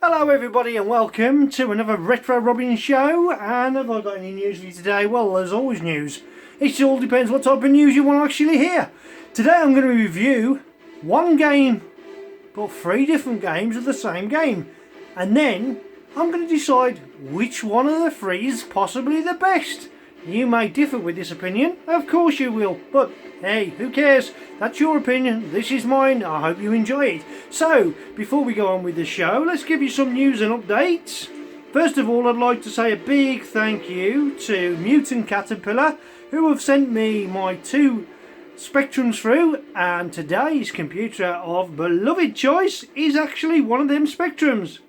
Hello everybody and welcome to another Retro Robbins show. And have I got any news for you today? Well, there's always news. It all depends what type of news you want to actually hear. Today I'm going to review one game, but three different games of the same game. And then I'm going to decide which one of the three is possibly the best. You may differ with this opinion, of course you will, but hey, who cares? That's your opinion, this is mine, I hope you enjoy it. So, before we go on with the show, let's give you some news and updates. First of all, I'd like to say a big thank you to Mutant Caterpillar, who have sent me my two Spectrums through, and today's computer of beloved choice is actually one of them Spectrums.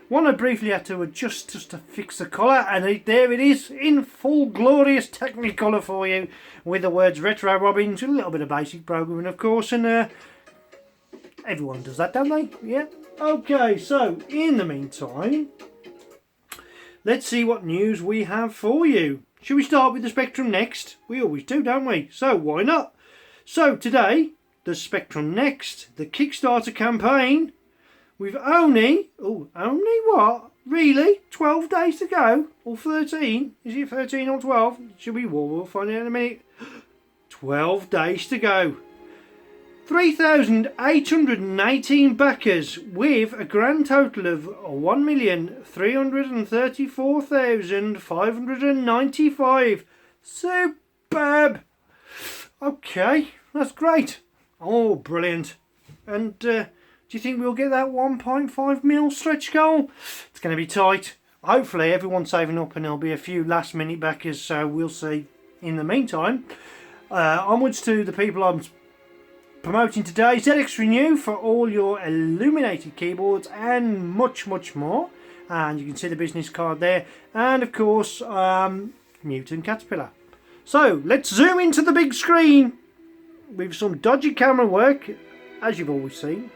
One I briefly had to adjust just to fix the colour, and there it is in full glorious Technicolor for you with the words Retro Robbins, a little bit of basic programming of course, and everyone does that, don't they? Yeah. Okay, so in the meantime, let's see what news we have for you. Should we start with the Spectrum Next? We always do, don't we? So why not? So today, the Spectrum Next, the Kickstarter campaign. We've only what? Really? 12 days to go? Or 13? Is it 13 or 12? Should we? We'll find out in a minute. 12 days to go. 3,818 backers with a grand total of 1,334,595. Superb! Okay, that's great. Oh, brilliant. And, do you think we'll get that 1.5 mil stretch goal? It's going to be tight. Hopefully everyone's saving up and there'll be a few last minute backers, so we'll see. In the meantime, onwards to the people I'm promoting today. ZX Renew for all your illuminated keyboards and much more. And you can see the business card there. And of course, Mutant Caterpillar. So let's zoom into the big screen with some dodgy camera work, as you've always seen.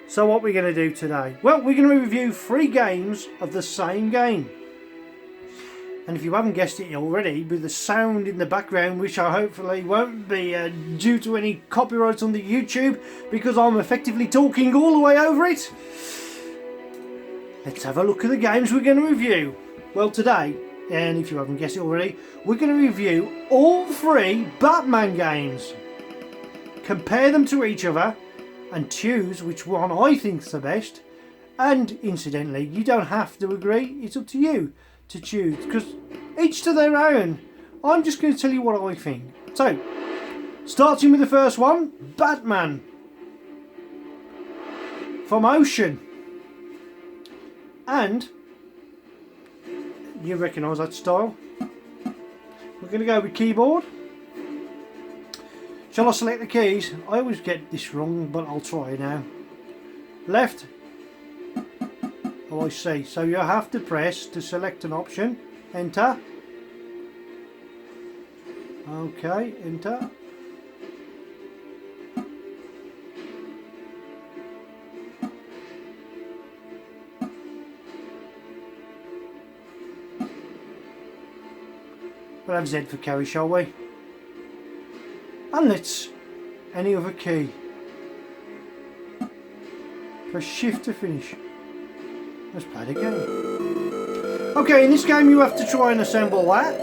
So what we're going to do today? Well, we're going to review 3 games of the same game. And if you haven't guessed it already, with the sound in the background, which I hopefully won't be due to any copyrights on the YouTube, because I'm effectively talking all the way over it. Let's have a look at the games we're going to review. Well, today, and if you haven't guessed it already, we're going to review all 3 Batman games. Compare them to each other and choose which one I think's the best. And incidentally, you don't have to agree, it's up to you to choose, because each to their own. I'm just going to tell you what I think. So, starting with the first one, Batman from Ocean. And you recognise that style. We're going to go with keyboard. Shall I select the keys? I always get this wrong, but I'll try now. Left. Oh, I see. So you have to press to select an option. Enter. Okay, enter. We'll have Z for carry, shall we? And let's any other key. Press shift to finish. Let's play the game. Okay, in this game you have to try and assemble that.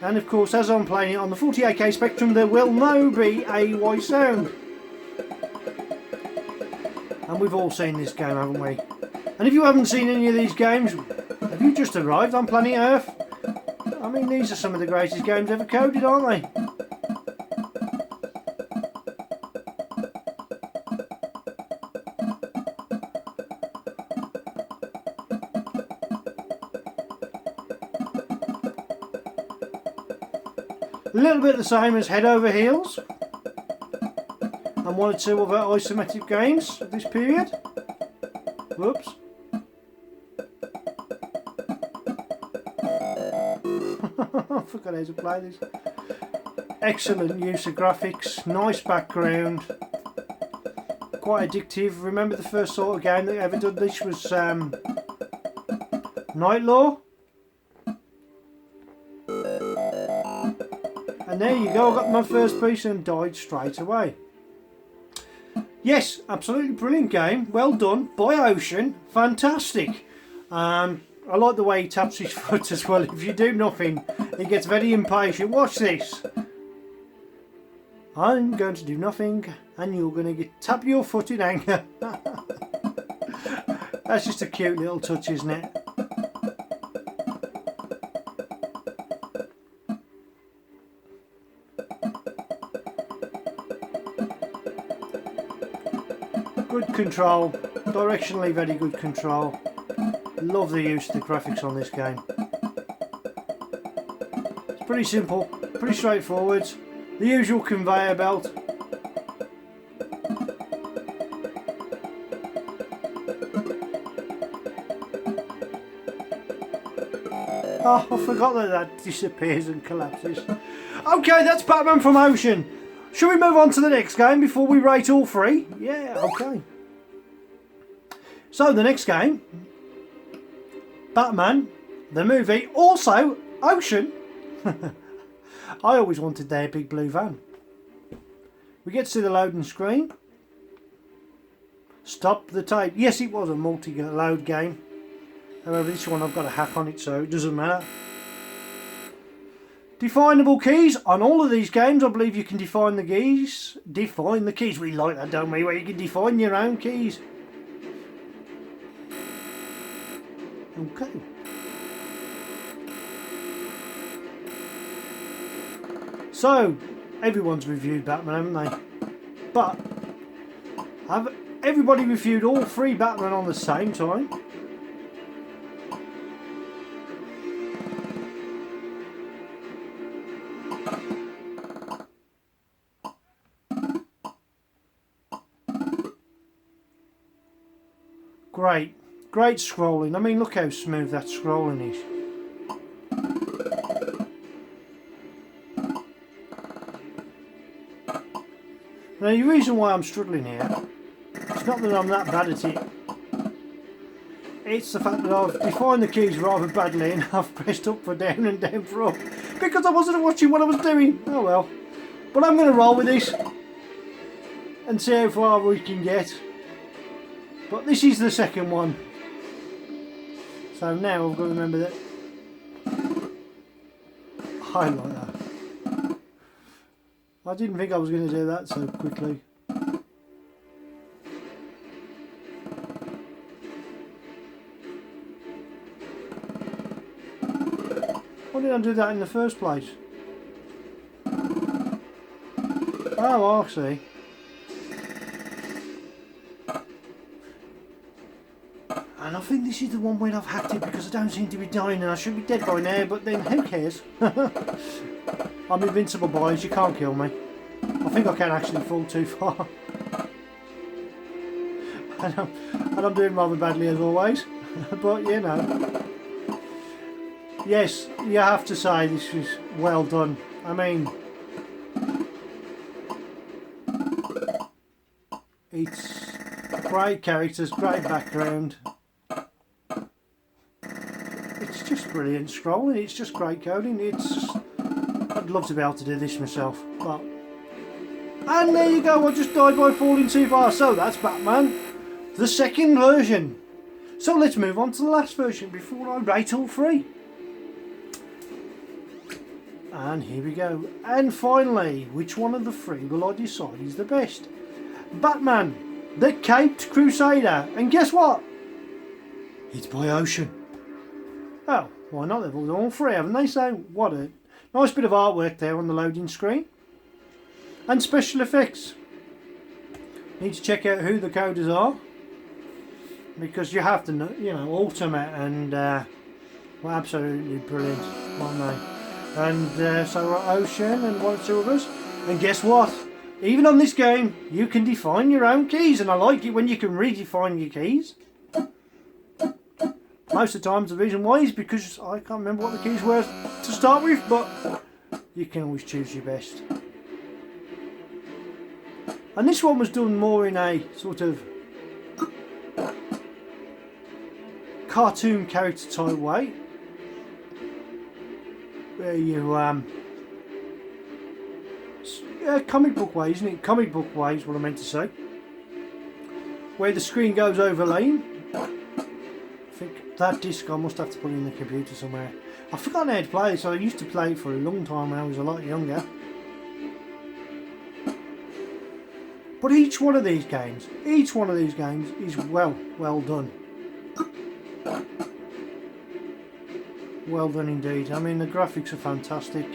And of course, as I'm playing it on the 48K Spectrum, there will now be a white sound. And we've all seen this game, haven't we? And if you haven't seen any of these games, have you just arrived on planet Earth? I mean, these are some of the greatest games ever coded, aren't they? A little bit the same as Head Over Heels and one or two other isometric games of this period. Whoops. I forgot how to play this. Excellent use of graphics, nice background, quite addictive. Remember the first sort of game that ever did this was Night Law. And there you go, I got my first piece and died straight away. Yes, absolutely brilliant game. Well done by Ocean. Fantastic. I like the way he taps his foot as well. If you do nothing, he gets very impatient. Watch this. I'm going to do nothing and you're going to tap your foot in anger. That's just a cute little touch, isn't it? Good control, directionally very good control. Love the use of the graphics on this game. It's pretty simple, pretty straightforward. The usual conveyor belt. Oh, I forgot that disappears and collapses. Okay, that's Batman from Ocean. Shall we move on to the next game before we rate all three? Yeah, okay. So the next game, Batman, the movie, also Ocean. I always wanted their big blue van. We get to see the loading screen. Stop the tape. Yes, it was a multi-load game. However, this one I've got a hack on it, so it doesn't matter. Definable keys. On all of these games, I believe you can define the keys. Define the keys. We like that, don't we? Where you can define your own keys. Okay. So, everyone's reviewed Batman, haven't they? But, have everybody reviewed all three Batman on the same time? Great. Great scrolling. I mean, look how smooth that scrolling is. Now, the reason why I'm struggling here, it's not that I'm that bad at it. It's the fact that I've defined the keys rather badly and I've pressed up for down and down for up because I wasn't watching what I was doing. Oh well. But I'm going to roll with this and see how far we can get. But this is the second one. So now I've got to remember that I like that. I didn't think I was going to do that so quickly. Why did I do that in the first place? Oh, I see. And I think this is the one where I've hacked it because I don't seem to be dying and I should be dead by now, but then who cares? I'm invincible, boys, you can't kill me. I think I can actually fall too far. and I'm doing rather badly as always, but you know. Yes, you have to say this was well done. I mean, it's great characters, great background. It's just brilliant scrolling, it's just great coding. I'd love to be able to do this myself, but... And there you go, I just died by falling too far. So that's Batman, the second version. So let's move on to the last version before I rate all three. And here we go. And finally, which one of the three will I decide is the best? Batman, the Caped Crusader. And guess what? It's by Ocean. Oh, why not? They've all three, haven't they? So, what a nice bit of artwork there on the loading screen. And special effects. Need to check out who the coders are. Because you have to know, you know, Ultimate and, well, absolutely brilliant, aren't they? And so are Ocean and one or two others. And guess what? Even on this game, you can define your own keys. And I like it when you can redefine your keys. Most of the times the reason why is because I can't remember what the keys were to start with, but you can always choose your best. And this one was done more in a sort of cartoon character type way. Where you, comic book way, isn't it? Comic book way is what I meant to say. where the screen goes overlaying. I think that disc I must have to put in the computer somewhere. I've forgotten how to play this. I used to play it for a long time when I was a lot younger. But each one of these games is well done. Well done indeed. I mean, the graphics are fantastic.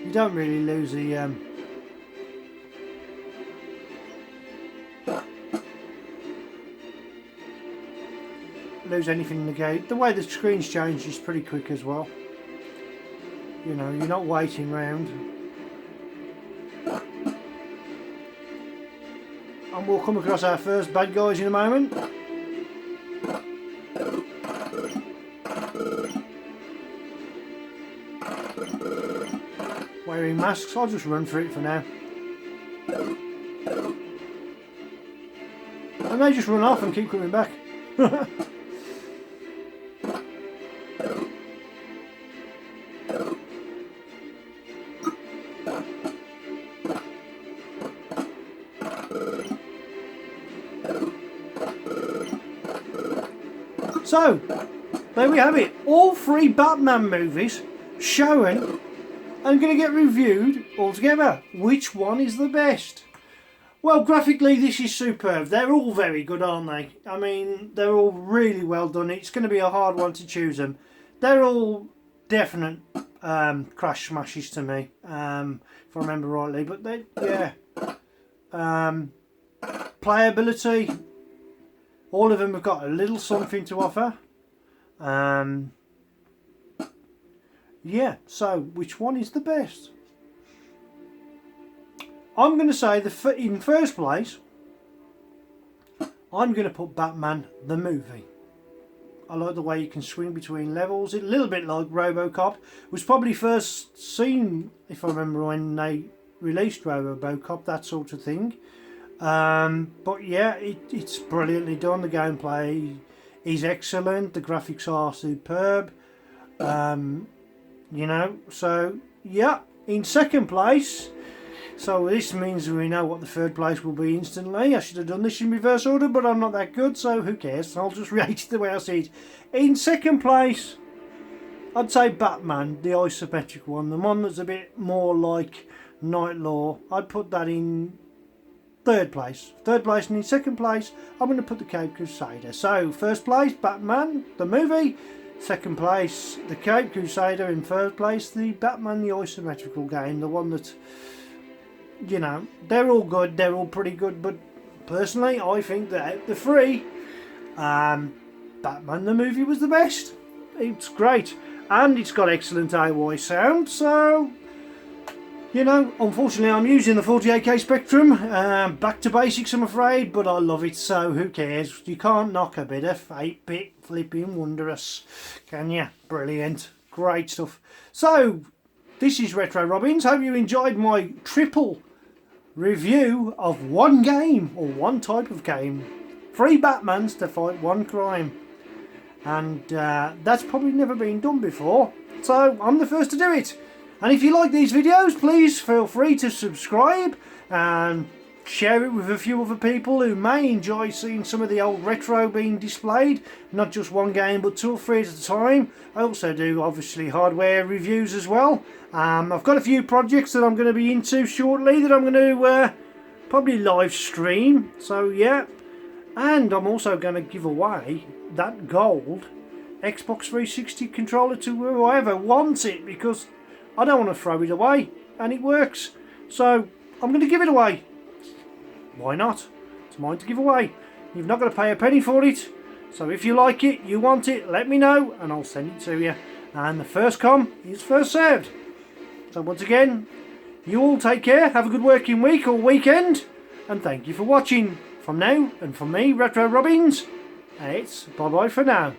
You don't really lose the lose anything in the game. The way the screen's changed is pretty quick as well. You know, you're not waiting round. And we'll come across our first bad guys in a moment. Wearing masks, I'll just run for it for now. And they just run off and keep coming back. So, there we have it. All 3 Batman movies showing and going to get reviewed all together. Which one is the best? Well, graphically this is superb. They're all very good, aren't they? I mean, they're all really well done. It's going to be a hard one to choose them. They're all definite crash smashes to me, if I remember rightly. But they, yeah. Playability, all of them have got a little something to offer. Yeah, so which one is the best? I'm going to say in first place, I'm going to put Batman the movie. I like the way you can swing between levels. It's a little bit like RoboCop. It was probably first seen, if I remember, when they released RoboCop, that sort of thing. But yeah, it's brilliantly done. The gameplay is excellent. The graphics are superb. You know, so yeah, in second place. So this means we know what the third place will be instantly. I should have done this in reverse order, but I'm not that good, so who cares? I'll just rate it the way I see it. In second place, I'd say Batman, the isometric one, the one that's a bit more like Night Law. I'd put that in third place. Third place, and in second place, I'm going to put the Cape Crusader. So first place, Batman, the movie. Second place, the Cape Crusader. In third place, the Batman, the isometrical game, the one that, you know, they're all good, they're all pretty good, but personally I think that out of the 3, Batman the movie was the best. It's great, and it's got excellent AOI sound, so, you know, unfortunately I'm using the 48K Spectrum, back to basics I'm afraid, but I love it, so who cares? You can't knock a bit of 8-bit flipping wondrous, can you? Brilliant, great stuff. So, this is Retro Robbins. Hope you enjoyed my triple review of one game, or one type of game. 3 Batmans to fight 1 crime. And that's probably never been done before. So I'm the first to do it. And if you like these videos, please feel free to subscribe and share it with a few other people who may enjoy seeing some of the old retro being displayed. Not just one game, but 2 or 3 at a time. I also do, obviously, hardware reviews as well. I've got a few projects that I'm going to be into shortly that I'm going to probably live stream. So, yeah. And I'm also going to give away that gold Xbox 360 controller to whoever wants it, because I don't want to throw it away, and it works. So, I'm going to give it away. Why not? It's mine to give away. You've not got to pay a penny for it. So if you like it, you want it, let me know and I'll send it to you. And the first come is first served. So once again, you all take care, have a good working week or weekend, and thank you for watching. From now and from me, Retro Robbins, it's bye bye for now.